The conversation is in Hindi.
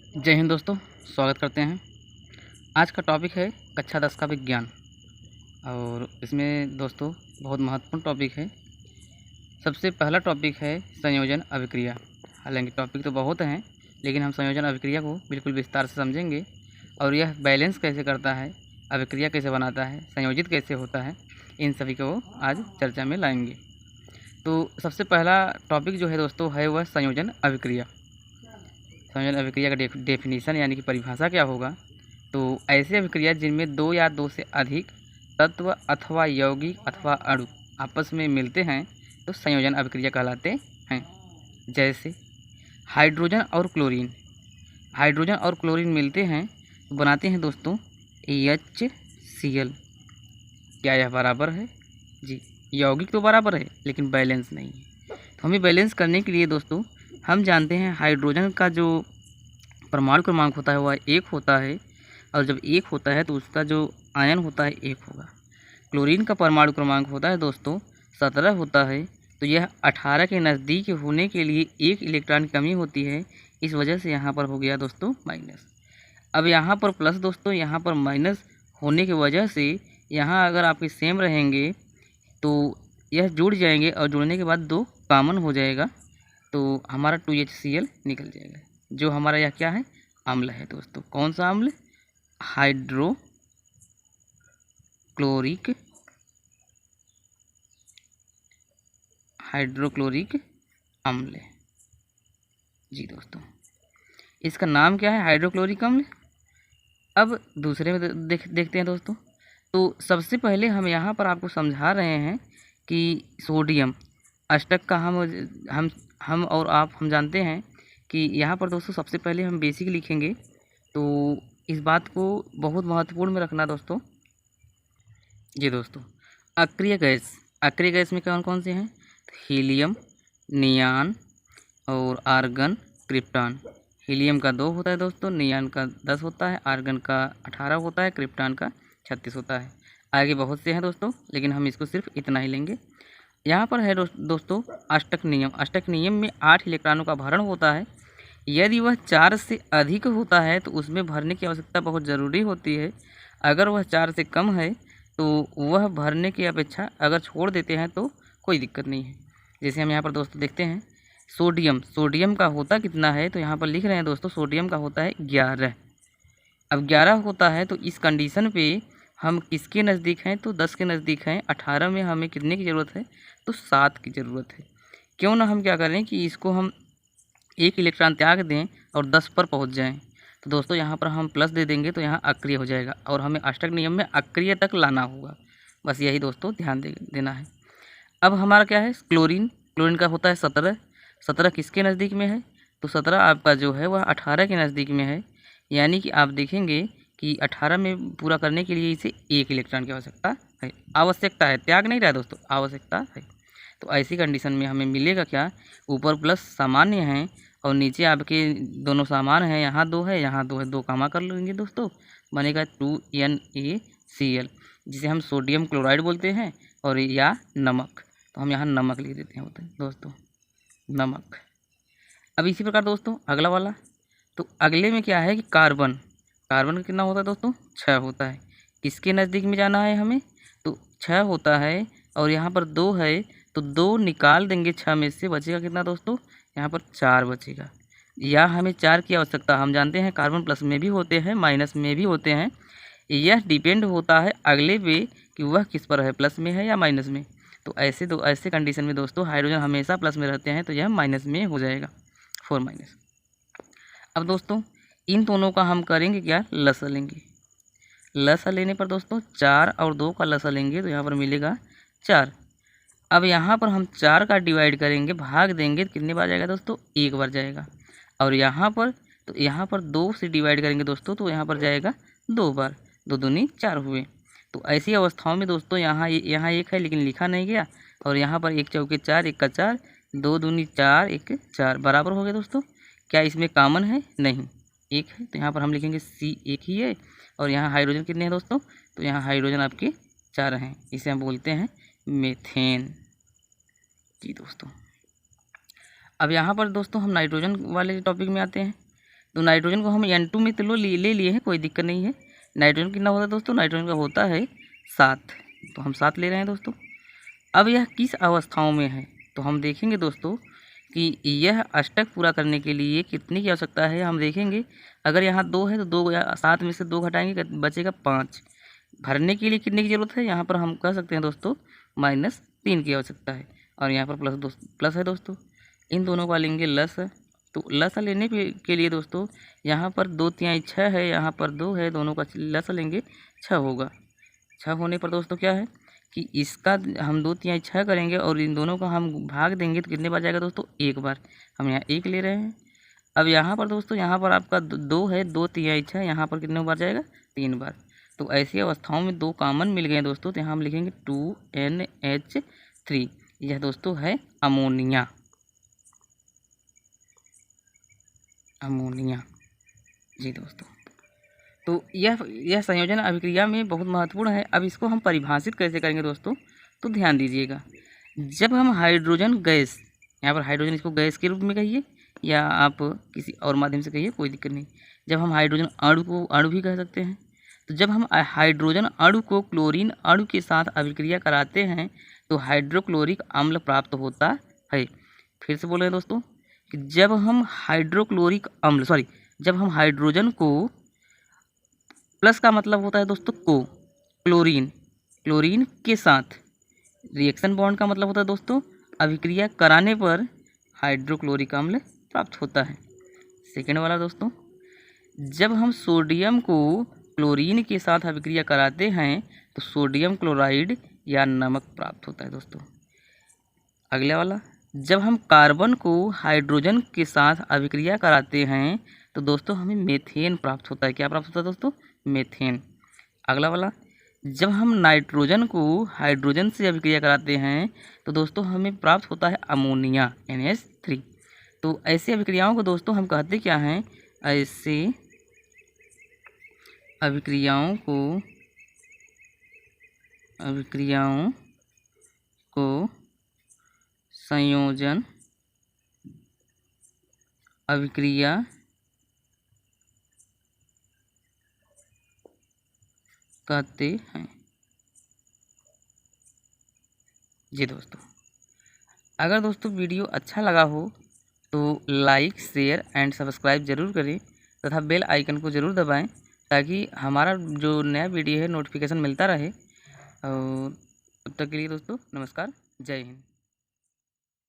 जय हिंद दोस्तों, स्वागत करते हैं। आज का टॉपिक है कक्षा 10 का विज्ञान और इसमें दोस्तों बहुत महत्वपूर्ण टॉपिक है। सबसे पहला टॉपिक है संयोजन अभिक्रिया। हालांकि टॉपिक तो बहुत हैं, लेकिन हम संयोजन अभिक्रिया को बिल्कुल विस्तार से समझेंगे और यह बैलेंस कैसे करता है, अभिक्रिया कैसे बनाता है, संयोजित कैसे होता है, इन सभी को आज चर्चा में लाएंगे। तो सबसे पहला टॉपिक जो है दोस्तों है वह संयोजन अभिक्रिया। संयोजन अभिक्रिया का डेफिनेशन यानी कि परिभाषा क्या होगा। तो ऐसी अभिक्रिया जिनमें दो या दो से अधिक तत्व अथवा यौगिक अथवा अणु आपस में मिलते हैं तो संयोजन अभिक्रिया कहलाते हैं। जैसे हाइड्रोजन और क्लोरीन। हाइड्रोजन और क्लोरीन मिलते हैं तो बनाते हैं दोस्तों HCl। क्या यह बराबर है? जी, यौगिक तो बराबर है लेकिन बैलेंस नहीं है। तो हमें बैलेंस करने के लिए दोस्तों हम जानते हैं हाइड्रोजन का जो परमाणु क्रमांक होता है वह 1 होता है और जब 1 होता है तो उसका जो आयन होता है 1 होगा। क्लोरीन का परमाणु क्रमांक होता है दोस्तों 17 होता है, तो यह 18 के नज़दीक होने के लिए 1 इलेक्ट्रॉन की कमी होती है। इस वजह से यहाँ पर हो गया दोस्तों माइनस। अब यहाँ पर प्लस दोस्तों, यहाँ पर माइनस होने की वजह से यहाँ अगर आपके सेम रहेंगे तो यह जुड़ जाएंगे और जुड़ने के बाद 2 कॉमन हो जाएगा तो हमारा 2HCl निकल जाएगा। जो हमारा यह क्या है? अम्ल है दोस्तों। कौन सा अम्ल? हाइड्रोक्लोरिक अम्ल। जी दोस्तों, इसका नाम क्या है? हाइड्रोक्लोरिक अम्ल। अब दूसरे में देखते हैं दोस्तों। तो सबसे पहले हम यहाँ पर आपको समझा रहे हैं कि सोडियम अष्टक का हम और आप हम जानते हैं कि यहाँ पर दोस्तों सबसे पहले हम बेसिक लिखेंगे। तो इस बात को बहुत महत्वपूर्ण में रखना दोस्तों। जी दोस्तों, अक्रिय गैस में कौन कौन से हैं? हीलियम, नियान और आर्गन, क्रिप्टॉन। हीलियम का 2 होता है दोस्तों, नियान का 10 होता है, आर्गन का 18 होता है, क्रिप्टॉन का 36 होता है। आगे बहुत से हैं दोस्तों, लेकिन हम इसको सिर्फ इतना ही लेंगे। यहाँ पर है दोस्तों अष्टक नियम। अष्टक नियम में 8 इलेक्ट्रॉनों का भरण होता है। यदि वह 4 से अधिक होता है तो उसमें भरने की आवश्यकता बहुत ज़रूरी होती है। अगर वह 4 से कम है तो वह भरने की अपेक्षा अगर छोड़ देते हैं तो कोई दिक्कत नहीं है। जैसे हम यहाँ पर दोस्तों देखते हैं सोडियम का होता कितना है, तो यहाँ पर लिख रहे हैं दोस्तों सोडियम का होता है 11। अब 11 होता है तो इस कंडीशन पे हम किसके नज़दीक हैं? तो 10 के नज़दीक हैं। 18 में हमें कितने की ज़रूरत है? तो 7 की ज़रूरत है। क्यों ना हम क्या करें कि इसको हम 1 इलेक्ट्रॉन त्याग दें और 10 पर पहुंच जाएं। तो दोस्तों यहाँ पर हम प्लस दे देंगे तो यहाँ अक्रिय हो जाएगा और हमें अष्टक नियम में अक्रिय तक लाना होगा। बस यही दोस्तों ध्यान देना है। अब हमारा क्या है? क्लोरीन का होता है 17 किसके नज़दीक में है? तो 17 आपका जो है वह 18 के नज़दीक में है। यानी कि आप देखेंगे कि 18 में पूरा करने के लिए इसे 1 इलेक्ट्रॉन की आवश्यकता है, त्याग नहीं रहा दोस्तों, आवश्यकता है। तो ऐसी कंडीशन में हमें मिलेगा क्या? ऊपर प्लस सामान्य है और नीचे आपके दोनों सामान हैं, यहाँ 2 है, यहाँ 2 है, 2 कामा कर लेंगे दोस्तों, बनेगा 2NaCl, जिसे हम सोडियम क्लोराइड बोलते हैं और या नमक। तो हम यहाँ नमक लिख देते हैं दोस्तों, नमक। अब इसी प्रकार दोस्तों अगला वाला, तो अगले में क्या है कि कार्बन का कितना होता है दोस्तों? 6 होता है। किसके नज़दीक में जाना है हमें? तो 6 होता है और यहाँ पर 2 है तो 2 निकाल देंगे 6 में से, बचेगा कितना दोस्तों? यहाँ पर 4 बचेगा। या हमें 4 की आवश्यकता, हम जानते हैं कार्बन प्लस में भी होते हैं माइनस में भी होते हैं। यह डिपेंड होता है अगले पे कि वह किस पर है, प्लस में है या माइनस में। तो ऐसे कंडीशन में दोस्तों हाइड्रोजन हमेशा प्लस में रहते हैं तो यह माइनस में हो जाएगा, 4-। अब दोस्तों इन दोनों का हम करेंगे क्या? लसा लेंगे। लसा लेने पर दोस्तों 4 और 2 का लसा लेंगे तो यहाँ पर मिलेगा 4। अब यहाँ पर हम 4 का डिवाइड करेंगे, भाग देंगे तो कितने बार जाएगा दोस्तों? 1 बार जाएगा। और यहाँ पर 2 से डिवाइड करेंगे दोस्तों तो यहाँ पर जाएगा 2 बार, 2 दूनी 4 हुए। तो ऐसी अवस्थाओं में दोस्तों यहाँ 1 है लेकिन लिखा नहीं गया और यहाँ पर 1 चौके 4, 1 का 4, 2 दूनी 4, 1 4 बराबर हो गया दोस्तों। क्या इसमें कॉमन है? नहीं, 1 है। तो यहाँ पर हम लिखेंगे C 1 ही है। और यहाँ हाइड्रोजन कितने हैं दोस्तों? तो यहाँ हाइड्रोजन आपके 4 हैं, इसे हम बोलते हैं मीथेन। जी दोस्तों, अब यहाँ पर दोस्तों हम नाइट्रोजन वाले टॉपिक में आते हैं। तो नाइट्रोजन को हम N2 में तो ले लिए हैं, कोई दिक्कत नहीं है। नाइट्रोजन कितना होता है दोस्तों, नाइट्रोजन का होता है 7, तो हम 7 ले रहे हैं दोस्तों। अब यह किस अवस्थाओं में है, तो हम देखेंगे दोस्तों कि यह अष्टक पूरा करने के लिए कितनी की आवश्यकता है। हम देखेंगे अगर यहाँ 2 है तो 2 या 7 में से 2 घटाएंगे बचेगा 5। भरने के लिए कितने की ज़रूरत है, यहाँ पर हम कह सकते हैं दोस्तों -3 की आवश्यकता है, और यहाँ पर प्लस है दोस्तों। इन दोनों का लेंगे लस, तो लस लेने के लिए दोस्तों यहाँ पर 2 6 है, यहाँ पर 2 है, दोनों का लस लेंगे 6 होगा। 6 होने पर दोस्तों क्या है कि इसका हम 2 6 करेंगे और इन दोनों का हम भाग देंगे तो कितने बार जाएगा दोस्तों, 1 बार। हम यहाँ 1 ले रहे हैं। अब यहाँ पर दोस्तों यहाँ पर आपका 2 है, 2 6, यहाँ पर कितने बार जाएगा, 3 बार। तो ऐसी अवस्थाओं में 2 कॉमन मिल गए दोस्तों, तो यहाँ हम लिखेंगे 2NH3। यह दोस्तों है अमोनिया। अमोनिया जी दोस्तों। तो यह संयोजन अभिक्रिया में बहुत महत्वपूर्ण है। अब इसको हम परिभाषित कैसे करेंगे दोस्तों, तो ध्यान दीजिएगा। जब हम हाइड्रोजन गैस, यहाँ पर हाइड्रोजन इसको गैस के रूप में कहिए या आप किसी और माध्यम से कहिए, कोई दिक्कत नहीं। जब हम हाइड्रोजन अणु को अणु भी कह सकते हैं, तो जब हम हाइड्रोजन अणु को क्लोरीन अणु के साथ अभिक्रिया कराते हैं तो हाइड्रोक्लोरिक अम्ल प्राप्त होता है। फिर से बोल रहे हैं दोस्तों कि जब हम जब हम हाइड्रोजन को, प्लस का मतलब होता है दोस्तों क्लोरीन के साथ, रिएक्शन बॉन्ड का मतलब होता है दोस्तों अभिक्रिया कराने पर हाइड्रोक्लोरिक अम्ल प्राप्त होता है। सेकेंड वाला दोस्तों, जब हम सोडियम को क्लोरीन के साथ अभिक्रिया कराते हैं तो सोडियम क्लोराइड या नमक प्राप्त होता है दोस्तों। अगले वाला, जब हम कार्बन को हाइड्रोजन के साथ अभिक्रिया कराते हैं तो दोस्तों हमें मीथेन प्राप्त होता है। क्या प्राप्त होता है दोस्तों, मीथेन। अगला वाला, जब हम नाइट्रोजन को हाइड्रोजन से अभिक्रिया कराते हैं तो दोस्तों हमें प्राप्त होता है अमोनिया NH3। तो ऐसे अभिक्रियाओं को दोस्तों हम कहते क्या हैं, ऐसे अभिक्रियाओं को संयोजन अभिक्रिया कहते हैं जी दोस्तों। अगर दोस्तों वीडियो अच्छा लगा हो तो लाइक, शेयर एंड सब्सक्राइब ज़रूर करें तथा बेल आइकन को ज़रूर दबाएं ताकि हमारा जो नया वीडियो है नोटिफिकेशन मिलता रहे। और तब तक के लिए दोस्तों नमस्कार, जय हिंद।